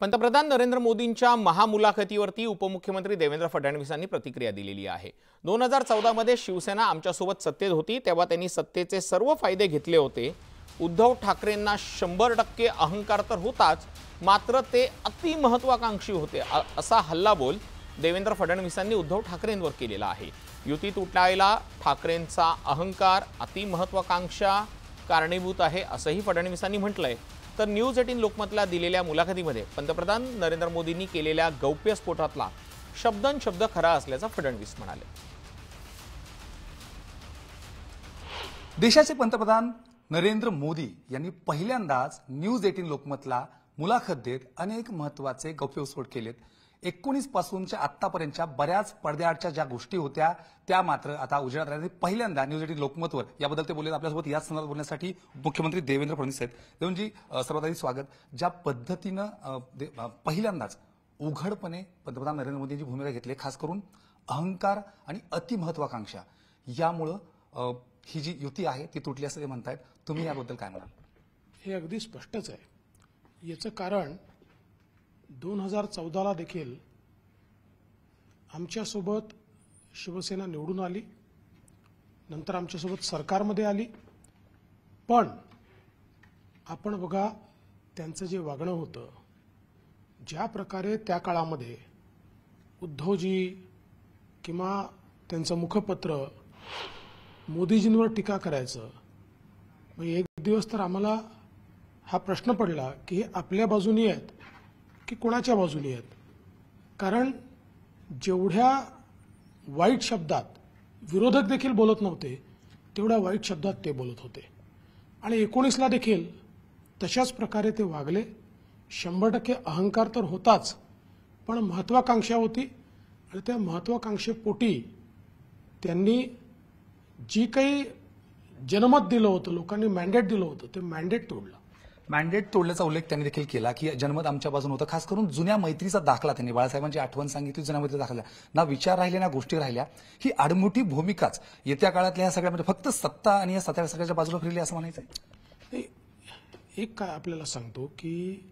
पंतप्रधान नरेंद्र मोदींच्या महामुलाखतीवरती उपमुख्यमंत्री देवेंद्र फडणवीसांनी प्रतिक्रिया दिलेली आहे। 2014 मध्ये शिवसेना आमच्यासोबत सत्तेत होती तेव्हा त्यांनी सत्तेचे सर्व फायदे घेतले होते। उद्धव ठाकरेंना 100% अहंकार तर होताच, मात्र ते अति महत्त्वाकांक्षी होते असा हल्लाबोल देवेंद्र फडणवीसांनी उद्धव ठाकरेंवर केलेला आहे। युती तुटायला ठाकरेंचा अहंकार अति महत्त्वाकांक्षा कारणीभूत आहे असंही फडणवीसांनी म्हटलंय। तर न्यूज 18 लोकमतला दिलेल्या मुलाखतीमध्ये पंतप्रधान नरेंद्र मोदींनी केलेल्या गौप्यस्फोटातला शब्दनशब्द खरा असल्याचं फडणवीस म्हणाले। देशाचे पंतप्रधान नरेंद्र मोदी यांनी पहिल्यांदाच न्यूज 18 लोकमतला मुलाखत देत अनेक महत्त्वाचे गौप्यस्फोट केलेत। 19 पासूनच्या आतापर्यंतच्या बऱ्याच पडद्याआडच्या ज्या गोष्टी होत्या त्या मात्र आता उजेडात आल्या। पहिल्यांदा न्यूज 18 लोकमतवर याबद्दल ते बोलले। आपल्यासोबत याच संदर्भात बोलण्यासाठी मुख्यमंत्री देवेंद्र फडणवीस आहेत। देवेंद्रजी, सर्वात आधी स्वागत। ज्या पद्धतीनं पहिल्यांदाच उघडपणे पंतप्रधान नरेंद्र मोदींची भूमिका घेतली, खास करून अहंकार आणि अतिमहत्वाकांक्षा यामुळे ही जी युती आहे ती तुटली असं ते म्हणतायत, तुम्ही याबद्दल काय म्हणाल? हे अगदी स्पष्टच आहे। याचं कारण 2014ला देखील आमच्यासोबत शिवसेना निवडून आली, नंतर आमच्यासोबत सरकारमध्ये आली, पण आपण बघा त्यांचं जे वागणं होतं, ज्या प्रकारे त्या काळामध्ये उद्धवजी किंवा त्यांचं मुखपत्र मोदीजींवर टीका करायचं, मग एक दिवस तर आम्हाला हा प्रश्न पडला की हे आपल्या बाजूनी आहेत की कोणाच्या बाजूनी आहेत। कारण जेवढ्या वाईट शब्दात विरोधक देखील बोलत नव्हते तेवढ्या वाईट शब्दात ते बोलत होते। आणि 19ला देखील तशाच प्रकारे ते वागले। 100% अहंकार तर होताच, पण महत्वाकांक्षा होती आणि त्या महत्वाकांक्षेपोटी त्यांनी जी काही जनमत दिलं होतं, लोकांनी मॅन्डेट दिलं होतं, ते मॅन्डेट तोडलं। मॅन्डेट तोडल्याचा उल्लेख त्यांनी देखील केला की जनमत आमच्या बाजूने होतं। खास करून जुन्या मैत्रीचा दाखला त्यांनी, बाळासाहेबांची आठवण सांगितली, जुन्या मैत्रीचा दाखला ना विचार राहिले ना गोष्टी राहिल्या। ही आडमुठी भूमिकाच येत्या काळातल्या या सगळ्यामध्ये फक्त सत्ता आणि या सगळ्याच्या बाजूला फिरली असं म्हणायचं। एक काय आपल्याला सांगतो की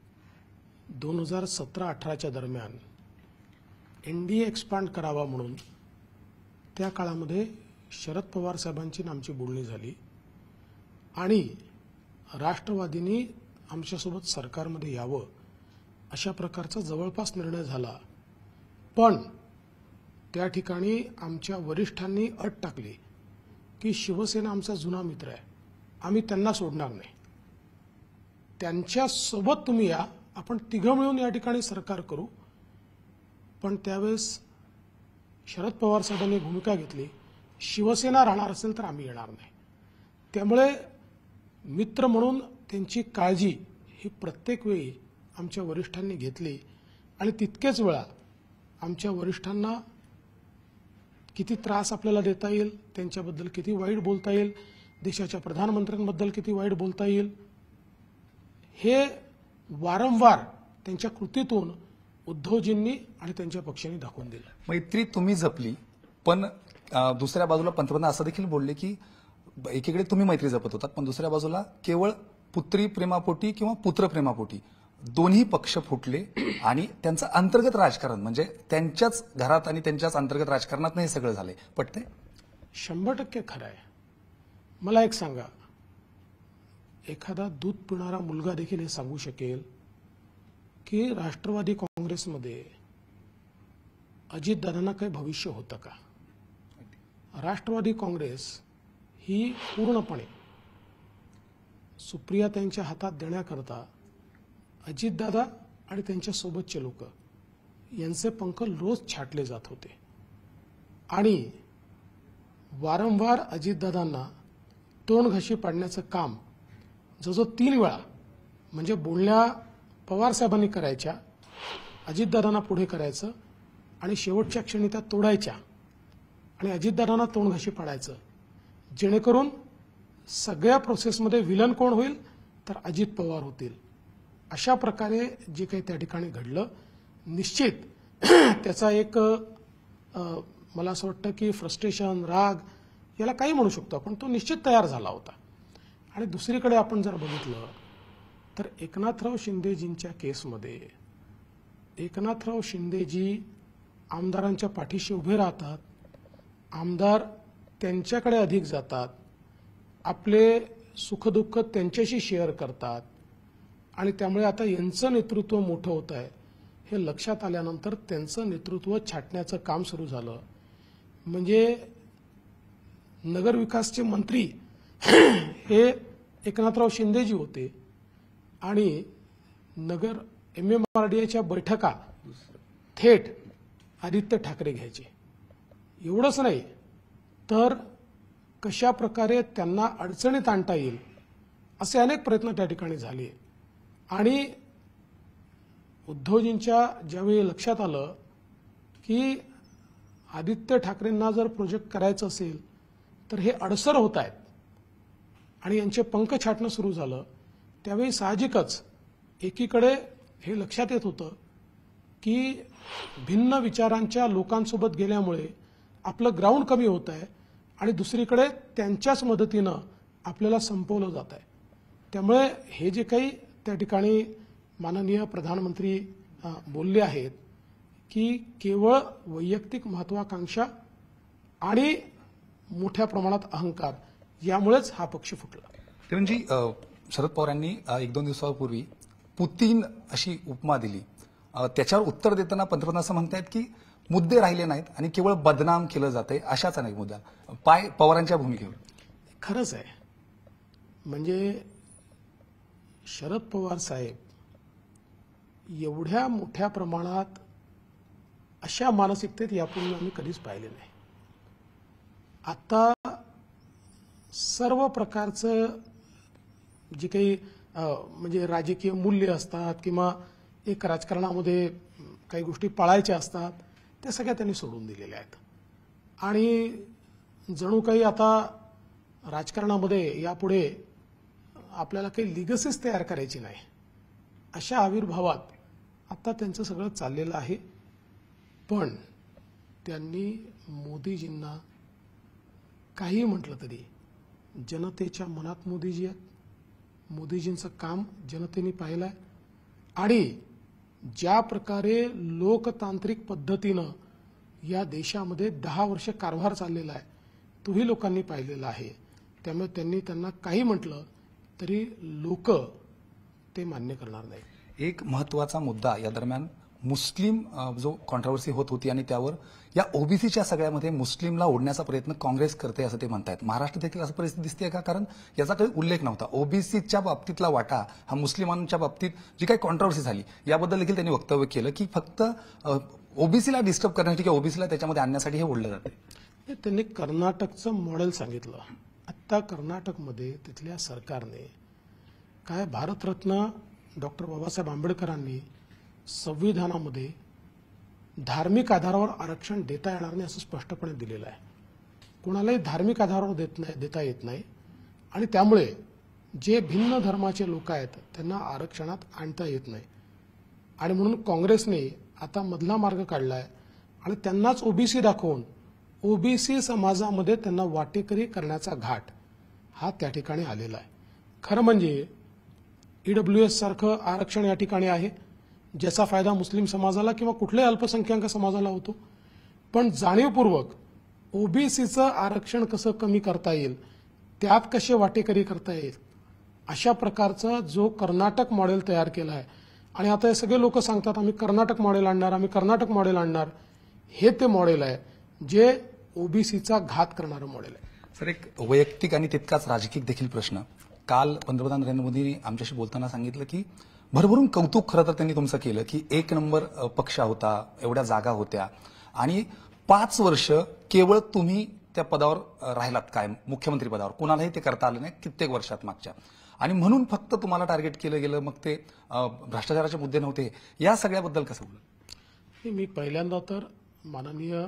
2017-18च्या दरम्यान एनडीए एक्सपांड करावा म्हणून त्या काळामध्ये शरद पवार साहेबांची आमची बोलणी झाली आणि राष्ट्रवादींनी आमच्यासोबत सरकारमध्ये यावं अशा प्रकारचा जवळपास निर्णय झाला। पण त्या ठिकाणी आमच्या वरिष्ठांनी अट टाकली की शिवसेना आमचा जुना मित्र आहे, आम्ही त्यांना सोडणार नाही, त्यांच्यासोबत तुम्ही या, आपण तिघं मिळून या ठिकाणी सरकार करू। पण त्यावेळेस शरद पवार साहेबांनी भूमिका घेतली, शिवसेना राहणार असेल तर आम्ही येणार नाही। त्यामुळे मित्र म्हणून त्यांची काळजी ही प्रत्येक वेळी आमच्या वरिष्ठांनी घेतली आणि तितकेच वेळा आमच्या वरिष्ठांना किती त्रास आपल्याला देता येईल, त्यांच्याबद्दल किती वाईट बोलता येईल, देशाच्या प्रधानमंत्र्यांबद्दल किती वाईट बोलता येईल, हे वारंवार त्यांच्या कृतीतून उद्धवजींनी आणि त्यांच्या पक्षांनी दाखवून दिलं। मैत्री तुम्ही जपली, पण दुसऱ्या बाजूला पंतप्रधान असं देखील बोलले की एकीकडे तुम्ही मैत्री जपत होतात, पण दुसऱ्या बाजूला केवळ पुत्री प्रेमापोटी किंवा पुत्र प्रेमापोटी दोन्ही पक्ष फुटले आणि त्यांचं अंतर्गत राजकारण, म्हणजे त्यांच्याच घरात आणि त्यांच्याच अंतर्गत राजकारणात हे सगळं झालंय। पटते? 100% खरं आहे। मला एक सांगा, एखादा दूध पिणारा मुलगा देखील हे सांगू शकेल की राष्ट्रवादी काँग्रेसमध्ये अजितदादांना काही भविष्य होतं का? राष्ट्रवादी काँग्रेस ही पूर्णपणे सुप्रियाताईंच्या हातात देण्याकरता अजितदादा आणि त्यांच्या सोबतचे लोक यांचे पंख रोज छाटले जात होते आणि वारंवार अजितदादांना तोंड घशी पाडण्याचं काम जो 3 वेळा, म्हणजे बोलण्या पवार साहेबांनी करायच्या, अजितदादांना पुढे करायचं आणि शेवटच्या क्षणी त्या तोडायच्या आणि अजितदादांना तोंड घशी पाडायचं, जेणेकरून सगळ्या प्रोसेसमध्ये विलन कोण होईल तर अजित पवार होतील। अशा प्रकारे जे काही त्या ठिकाणी घडलं, निश्चित त्याचा एक मला असं वाटतं की फ्रस्ट्रेशन, राग याला काही म्हणू शकतो आपण, तो निश्चित तयार झाला होता। आणि दुसरीकडे आपण जर बघितलं तर एकनाथराव शिंदेजींच्या केसमध्ये एकनाथराव शिंदेजी आमदारांच्या पाठीशी उभे राहतात, आमदार त्यांच्याकडे अधिक जातात, आपले सुखदुःख त्यांच्याशी शेअर करतात आणि त्यामुळे आता यांचं नेतृत्व मोठं होत आहे हे लक्षात आल्यानंतर त्यांचं नेतृत्व छाटण्याचं काम सुरू झालं. म्हणजे नगरविकासचे मंत्री हे एकनाथराव शिंदेजी होते आणि नगर MMRDAच्या बैठका थेट आदित्य ठाकरे घ्यायचे. एवढंच नाही तर कशा प्रकारे त्यांना अडचणीत आणता येईल असे अनेक प्रयत्न त्या ठिकाणी झाले. आणि उद्धवजींच्या ज्यावेळी लक्षात आलं की आदित्य ठाकरेंना जर प्रोजेक्ट करायचं असेल तर हे अडसर होत आहेत आणि यांचे पंख छाटणं सुरू झालं, त्यावेळी साहजिकच एकीकडे हे लक्षात येत होतं की भिन्न विचारांच्या लोकांसोबत गेल्यामुळे आपलं ग्राउंड कमी होत आहे आणि दुसरीकडे त्यांच्याच मदतीनं आपल्याला संपवलं जात आहे. त्यामुळे हे जे काही त्या ठिकाणी माननीय प्रधानमंत्री बोलले आहेत की केवळ वैयक्तिक महत्वाकांक्षा आणि मोठ्या प्रमाणात अहंकार यामुळेच हा पक्ष फुटला. किरणजी, शरद पवार यांनी 1-2 दिवसापूर्वी पुतीन अशी उपमा दिली. त्याच्यावर उत्तर देताना पंतप्रधान असं म्हणतायत की मुद्दे राहिले नाहीत आणि केवळ बदनाम केलं जातंय अशाच अनेक मुद्दा पवारांच्या भूमिकेवर. खरंच आहे. म्हणजे शरद पवार साहेब एवढ्या मोठ्या प्रमाणात अशा मानसिकतेत यापूर्वी आम्ही कधीच पाहिले नाही. आता सर्व प्रकारचं जे काही म्हणजे राजकीय मूल्य असतात किंवा एक राजकारणामध्ये काही गोष्टी पाळायच्या असतात त्या सगळ्या त्यांनी सोडून दिलेल्या आहेत आणि जणू काही आता राजकारणामध्ये यापुढे आपल्याला काही लिगसीच तयार करायची नाही अशा आविर्भावात आता त्यांचं सगळं चाललेलं आहे. पण त्यांनी मोदीजींना काही म्हटलं तरी जनतेच्या मनात मोदीजी आहेत. मोदीजींचं काम जनतेने पाहिलं आहे आणि ज्या प्रकारे लोकतांत्रिक पद्धतीनं या देशामध्ये 10 वर्ष कारभार चाललेला आहे तोही लोकांनी पाहिलेला आहे. त्यामुळे त्यांना काही म्हटलं तरी लोक ते मान्य करणार नाही. एक महत्वाचा मुद्दा या दरम्यान मुस्लिम जो कॉन्ट्रोवर्सी होत होती आणि त्यावर या ओबीसीच्या सगळ्यामध्ये मुस्लिमला ओढण्याचा प्रयत्न काँग्रेस करते असं ते म्हणतायत. महाराष्ट्र देखील असं परिस्थिती दिसते का? कारण याचा काही उल्लेख नव्हता. ओबीसीच्या बाबतीतला वाटा हा मुस्लिमांच्या बाबतीत जी काही कॉन्ट्रोवर्सी झाली याबद्दल देखील त्यांनी वक्तव्य केलं की फक्त ओबीसीला डिस्टर्ब करण्यासाठी किंवा ओबीसीला त्याच्यामध्ये आणण्यासाठी हे ओढलं जाते. त्यांनी कर्नाटकचं मॉडेल सांगितलं. आता कर्नाटकमध्ये तिथल्या सरकारने काय भारतरत्न डॉक्टर बाबासाहेब आंबेडकरांनी संविधानामध्ये धार्मिक आधारावर आरक्षण देता येणार नाही असं स्पष्टपणे दिलेलं आहे. कोणालाही धार्मिक आधारावर देता येत नाही आणि त्यामुळे जे भिन्न धर्माचे लोक आहेत त्यांना आरक्षणात आणता येत नाही आणि म्हणून काँग्रेसने आता मधला मार्ग काढलाय आणि त्यांनाच ओबीसी दाखवून ओबीसी समाजामध्ये त्यांना वाटेकरी करण्याचा घाट हा त्या ठिकाणी आलेला आहे. खरं म्हणजे EWS सारखं आरक्षण या ठिकाणी आहे ज्याचा फायदा मुस्लिम समाजाला किंवा कुठल्याही अल्पसंख्याक समाजाला होतो. पण जाणीवपूर्वक ओबीसीचं आरक्षण कसं कमी करता येईल, त्यात कसे वाटेकरी करता येईल अशा प्रकारचा जो कर्नाटक मॉडेल तयार केला आहे आणि आता हे सगळे लोक सांगतात आम्ही कर्नाटक मॉडेल आणणार, आम्ही कर्नाटक मॉडेल आणणार. हे ते मॉडेल आहे जे ओबीसीचा घात करणारं मॉडेल आहे. सर, एक वैयक्तिक आणि तितकाच राजकीय देखील प्रश्न. काल पंतप्रधान नरेंद्र मोदींनी आमच्याशी बोलताना सांगितलं की भरभरून कौतुक खरं तर त्यांनी तुमचं केलं की 1 नंबर पक्ष होता, एवढ्या जागा होत्या आणि 5 वर्ष केवळ तुम्ही त्या पदावर राहिलात, काय मुख्यमंत्री पदावर. कुणालाही ते करता आलं नाही कित्येक वर्षात मागच्या, आणि म्हणून फक्त तुम्हाला टार्गेट केलं गेलं. मग ते भ्रष्टाचाराचे मुद्दे नव्हते. या सगळ्याबद्दल कसं बोललं? मी पहिल्यांदा तर माननीय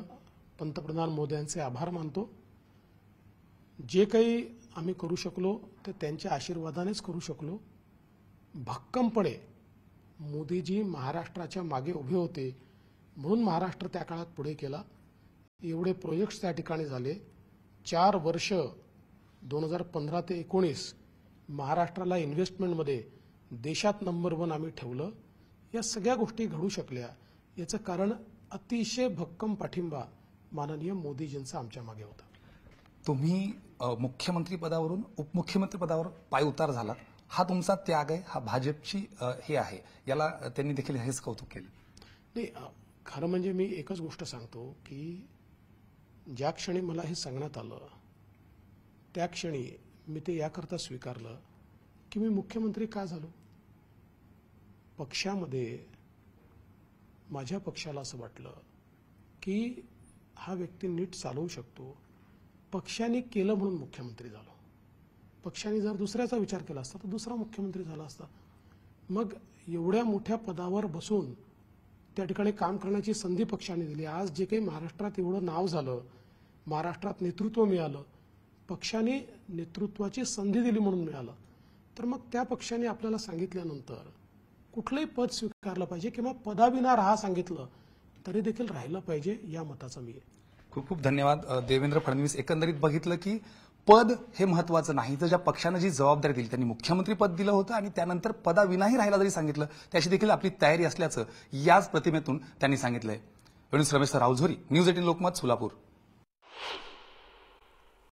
पंतप्रधान मोदयांचे आभार मानतो. जे काही आम्ही करू शकलो ते त्यांच्या आशीर्वादानेच करू शकलो. भक्कमपणे मोदीजी महाराष्ट्राच्या मागे उभे होते म्हणून महाराष्ट्र त्या काळात पुढे केला. एवढे प्रोजेक्ट्स त्या ठिकाणी झाले. 4 वर्ष 2015 ते 19 महाराष्ट्राला इन्व्हेस्टमेंटमध्ये देशात नंबर 1 आम्ही ठेवलं. या सगळ्या गोष्टी घडू शकल्या याचं कारण अतिशय भक्कम पाठिंबा माननीय मोदीजींचा आमच्या मागे होता. तुम्ही मुख्यमंत्री पदावरून उपमुख्यमंत्री पदावर पायउतार झालात. हा तुमचा त्याग आहे, हा भाजपची हे आहे, याला त्यांनी देखील हेच कौतुक केलं. नाही, खरं म्हणजे मी एकच गोष्ट सांगतो की ज्या क्षणी मला हे सांगण्यात आलं त्या क्षणी मी ते याकरता स्वीकारलं की मी मुख्यमंत्री का झालो. पक्षामध्ये माझ्या पक्षाला असं वाटलं की हा व्यक्ती नीट चालवू शकतो. पक्षाने केलं म्हणून मुख्यमंत्री झालो. पक्षाने जर दुसऱ्याचा विचार केला असता तर दुसरा मुख्यमंत्री झाला असता. मग एवढ्या मोठ्या पदावर बसून त्या ठिकाणी काम करण्याची संधी पक्षाने दिली. आज जे काही महाराष्ट्रात एवढं नाव झालं, महाराष्ट्रात नेतृत्व मिळालं, पक्षाने नेतृत्वाची संधी दिली म्हणून मिळालं. तर मग त्या पक्षाने आपल्याला सांगितल्यानंतर कुठलंही पद स्वीकारलं पाहिजे किंवा पदाविना राहा सांगितलं तरी देखील राहिलं पाहिजे, या मताचा मी आहे. खूप खूप धन्यवाद. देवेंद्र फडणवीस, एकंदरीत बघितलं की पद हे महत्वाचं नाही, तर ज्या पक्षानं जी जबाबदारी दिली, त्यांनी मुख्यमंत्री पद दिलं होतं आणि त्यानंतर पदाविनाही राहायला जरी सांगितलं त्याची देखील आपली तयारी असल्याचं याच प्रतिमेतून त्यांनी सांगितलंय. रमेश राऊझोरी, न्यूज 18 लोकमत, सोलापूर.